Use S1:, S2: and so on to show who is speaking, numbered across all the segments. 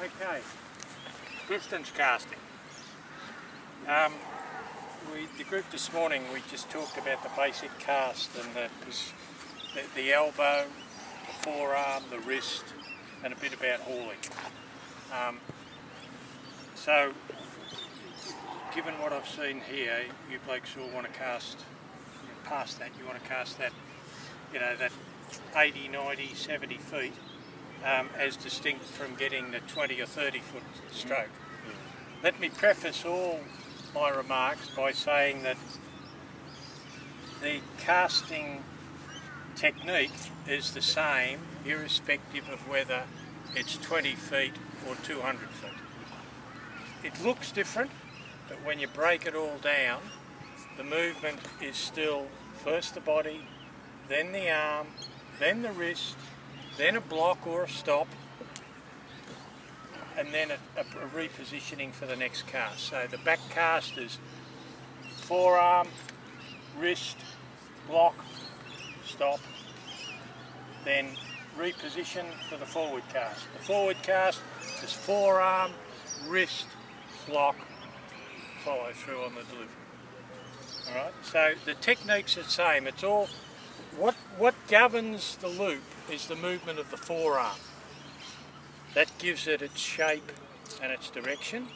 S1: Okay, distance casting. The group this morning, we just talked about the basic cast and the elbow, the forearm, the wrist, and a bit about hauling. So, given what I've seen here, you blokes all want to cast past that. You want to cast that, that 80, 90, 70 feet. As distinct from getting the 20 or 30 foot stroke. Let me preface all my remarks by saying that the casting technique is the same irrespective of whether it's 20 feet or 200 feet. It looks different, but when you break it all down, the movement is still first the body, then the arm, then the wrist, then a block or a stop, and then a repositioning for the next cast. So the back cast is forearm, wrist, block, stop, then reposition for the forward cast. The forward cast is forearm, wrist, block, follow through on the delivery. Alright, so the technique's the same. It's all what governs the loop is the movement of the forearm. That gives it its shape and its direction.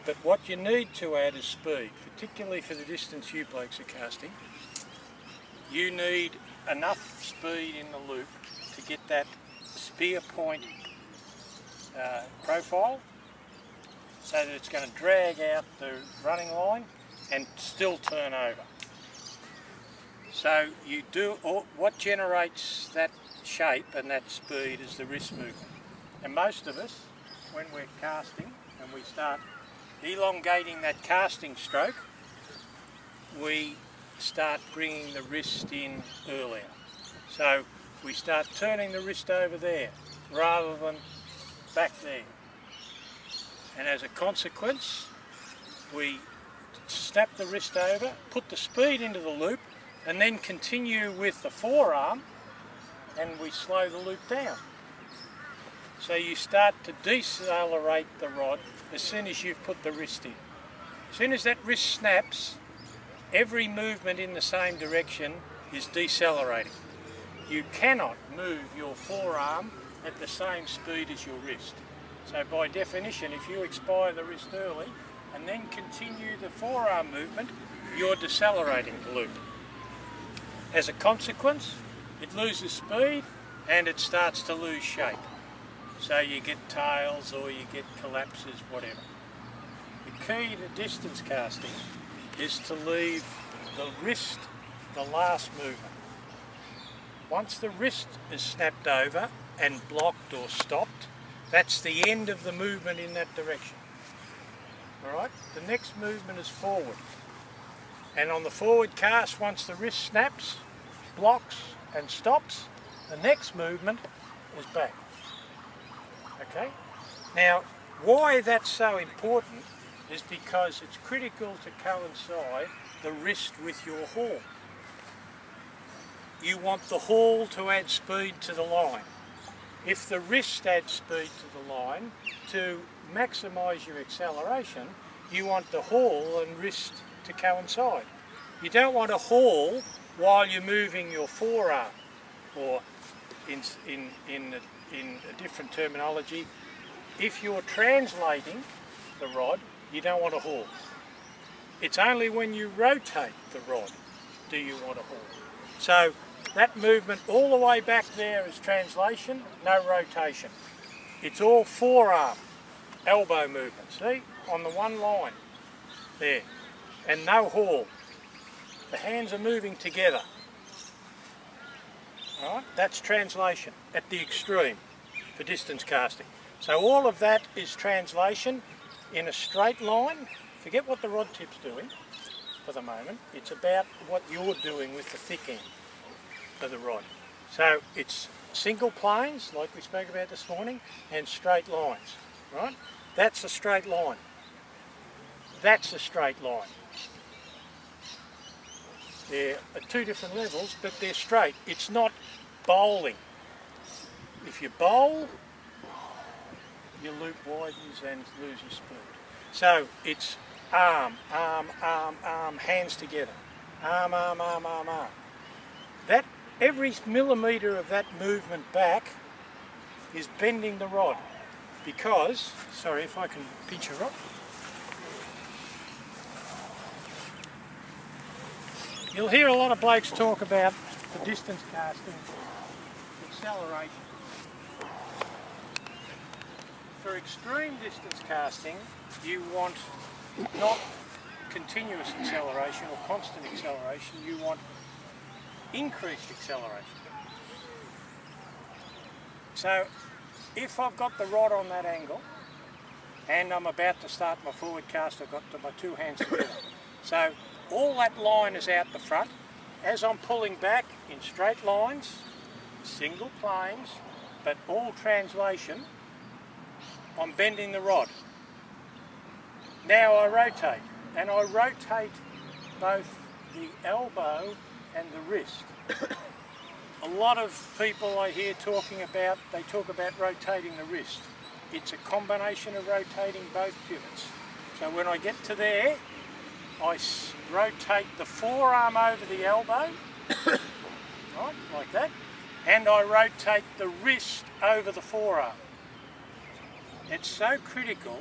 S1: But what you need to add is speed, particularly for the distance you blokes are casting. You need enough speed in the loop to get that spear point profile so that it's going to drag out the running line and still turn over. So you do what generates that shape and that speed is the wrist movement. And most of us, when we're casting and we start elongating that casting stroke, we start bringing the wrist in earlier. So we start turning the wrist over there rather than back there. And as a consequence, we snap the wrist over, put the speed into the loop, and then continue with the forearm, and we slow the loop down. So you start to decelerate the rod as soon as you've put the wrist in. As soon as that wrist snaps, every movement in the same direction is decelerating. You cannot move your forearm at the same speed as your wrist. So by definition, if you expire the wrist early and then continue the forearm movement, you're decelerating the loop. As a consequence, it loses speed and it starts to lose shape. So you get tails or you get collapses, whatever. The key to distance casting is to leave the wrist the last movement. Once the wrist is snapped over and blocked or stopped, that's the end of the movement in that direction. Alright, the next movement is forward. And on the forward cast, once the wrist snaps, blocks and stops, the next movement is back. Okay? Now, why that's so important is because it's critical to coincide the wrist with your haul. You want the haul to add speed to the line. If the wrist adds speed to the line, to maximise your acceleration, you want the haul and wrist to coincide. You don't want to haul while you're moving your forearm, or in a different terminology, if you're translating the rod, you don't want to haul. It's only when you rotate the rod do you want to haul. So that movement all the way back there is translation, no rotation. It's all forearm, elbow movement, see? On the one line, there, and no haul. The hands are moving together. All right, that's translation at the extreme for distance casting. So all of that is translation in a straight line. Forget what the rod tip's doing for the moment. It's about what you're doing with the thick end of the rod. So it's single planes, like we spoke about this morning, and straight lines, right? That's a straight line. That's a straight line. They're at two different levels, but they're straight. It's not bowling. If you bowl, your loop widens and loses speed. So it's arm, arm, arm, arm, hands together. Arm, arm, arm, arm, arm. That, every millimetre of that movement back is bending the rod because, sorry if I can pinch a rod. You'll hear a lot of blokes talk about the distance casting acceleration. For extreme distance casting, you want not continuous acceleration or constant acceleration, you want increased acceleration. So if I've got the rod on that angle and I'm about to start my forward cast, I've got my two hands together. So all that line is out the front. As I'm pulling back in straight lines, single planes, but all translation, I'm bending the rod. Now I rotate, and I rotate both the elbow and the wrist. A lot of people I hear talking about, they talk about rotating the wrist. It's a combination of rotating both pivots. So when I get to there, I rotate the forearm over the elbow, right, like that, and I rotate the wrist over the forearm. It's so critical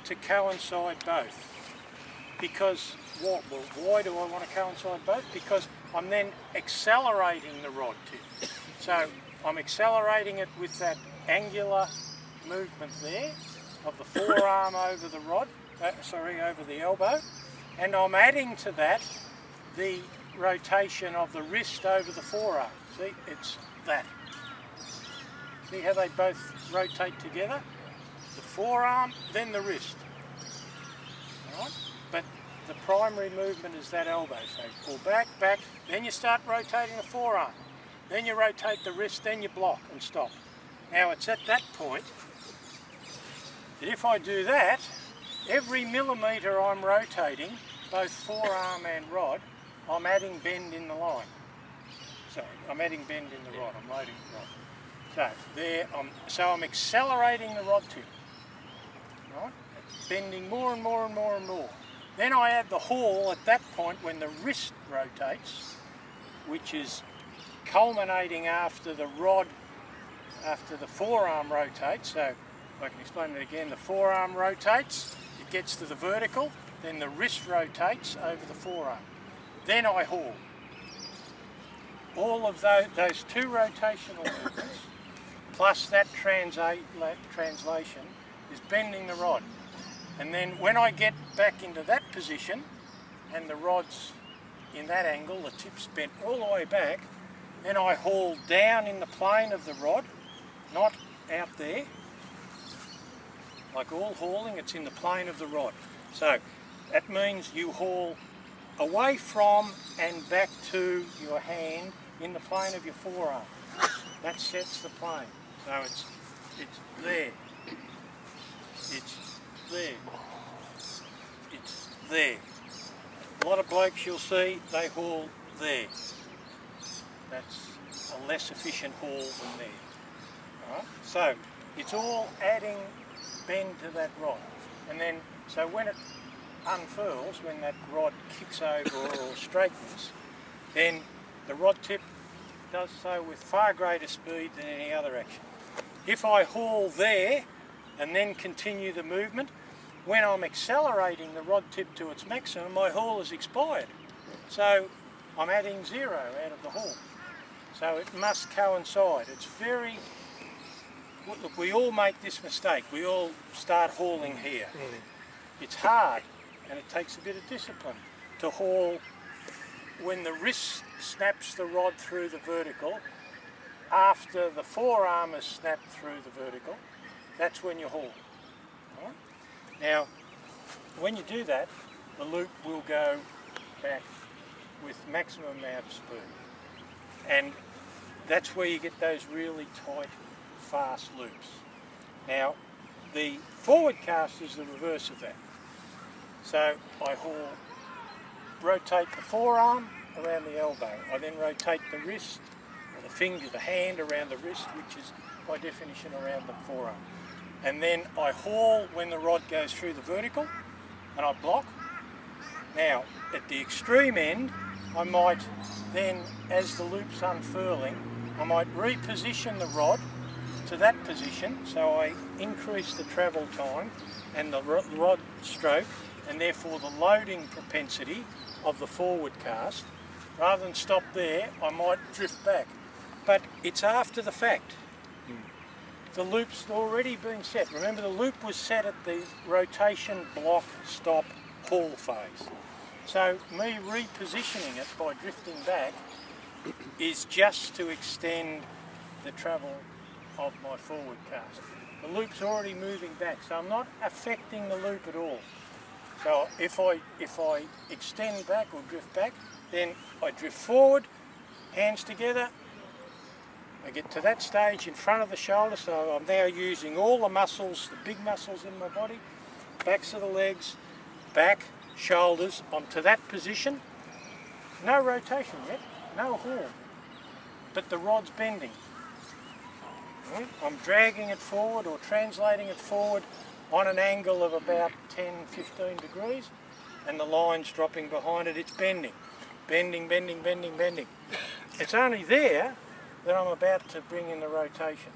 S1: to coincide both. Because why do I want to coincide both? Because I'm then accelerating the rod tip. So I'm accelerating it with that angular movement there of the forearm over the rod, over the elbow, and I'm adding to that the rotation of the wrist over the forearm. See, it's that. See how they both rotate together? The forearm, then the wrist. All right? But the primary movement is that elbow. So pull back, back, then you start rotating the forearm. Then you rotate the wrist, then you block and stop. Now it's at that point that if I do that, every millimetre I'm rotating, both forearm and rod, I'm adding bend in the line. Sorry, I'm adding bend in the rod, I'm loading the rod. So there, I'm accelerating the rod tip. Right? It's bending more and more and more and more. Then I add the haul at that point when the wrist rotates, which is culminating after the rod, after the forearm rotates. So if I can explain it again, the forearm rotates, it gets to the vertical, then the wrist rotates over the forearm. Then I haul. All of those two rotational movements, plus that translation, is bending the rod. And then when I get back into that position, and the rod's in that angle, the tip's bent all the way back, then I haul down in the plane of the rod, not out there. Like all hauling, it's in the plane of the rod. So that means you haul away from and back to your hand in the plane of your forearm. That sets the plane. So it's there. It's there. It's there. A lot of blokes you'll see, they haul there. That's a less efficient haul than there. Right? So it's all adding bend to that rod. And then, so when it unfurls, when that rod kicks over or straightens, then the rod tip does so with far greater speed than any other action. If I haul there and then continue the movement, when I'm accelerating the rod tip to its maximum, my haul is expired. So I'm adding zero out of the haul. So it must coincide. It's very, look, we all make this mistake. We all start hauling here. It's hard and it takes a bit of discipline to haul when the wrist snaps the rod through the vertical. After the forearm is snapped through the vertical, that's when you haul. Right? Now, when you do that, the loop will go back with maximum amount of speed. And that's where you get those really tight, fast loops. Now, the forward cast is the reverse of that. So I haul, rotate the forearm around the elbow. I then rotate the wrist, or the finger, the hand around the wrist, which is by definition around the forearm. and then I haul when the rod goes through the vertical, and I block. Now, at the extreme end, I might then, as the loop's unfurling, I might reposition the rod to that position, so I increase the travel time and the rod stroke, and therefore the loading propensity of the forward cast. Rather than stop there, I might drift back. But it's after the fact. The loop's already been set. Remember, the loop was set at the rotation, block, stop, haul phase. So me repositioning it by drifting back is just to extend the travel of my forward cast. The loop's already moving back, so I'm not affecting the loop at all. So if I extend back or drift back, then I drift forward, hands together. I get to that stage in front of the shoulder, so I'm now using all the muscles, the big muscles in my body, backs of the legs, back, shoulders, onto that position. No rotation yet, no haul, but the rod's bending. I'm dragging it forward or translating it forward on an angle of about 10-15 degrees, and the line's dropping behind it. It's bending, bending, bending, bending, bending. It's only there that I'm about to bring in the rotation.